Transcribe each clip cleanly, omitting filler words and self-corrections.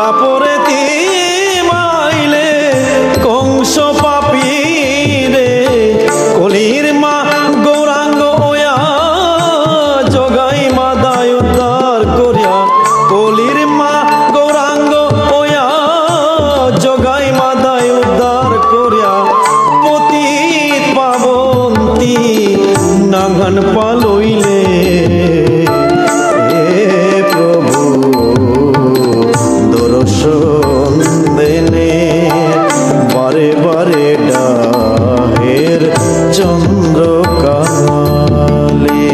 কাপড়ে মাইলে কংস পাপি রে কলির মা গৌরাঙ্গ ওয়া জগাই মা দায় উদ্ধার করিয়া কলির মা গৌরাঙ্গ ওয়া জগাই মা দায় উদ্ধার করিয়া পতিত পাবন্তী নাঙ্গন পালইলে বারে বারে ডাহের চন্দ্র কালে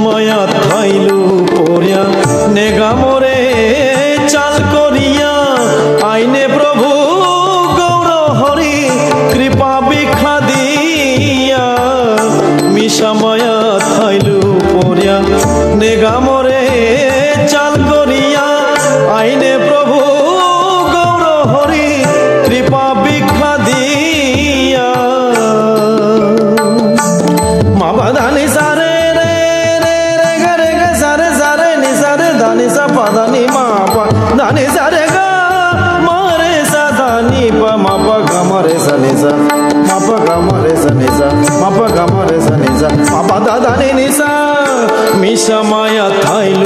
মায়া থাইলু পড়িয়া নেগামরে চাল করিয়া আইনে প্রভু গৌর হরি কৃপা ভিক্ষা দিয়া মিশা মায়া থাইলু পড়িয়া নেগামরে চাল করিয়া আইনে প্রভু গৌর হরি কৃপা ভিক্ষা দিয়া মা বাদানি সারে দানি সা পাদানি মা পা দানি সা রে গা মারে সা দানি পা মা পা গা মারে সা নি সা মা পা গা মারে সা নি সা মা পা গা মারে সা নি সা মা পা দা দানি নি সা মিশা মায়া থাইল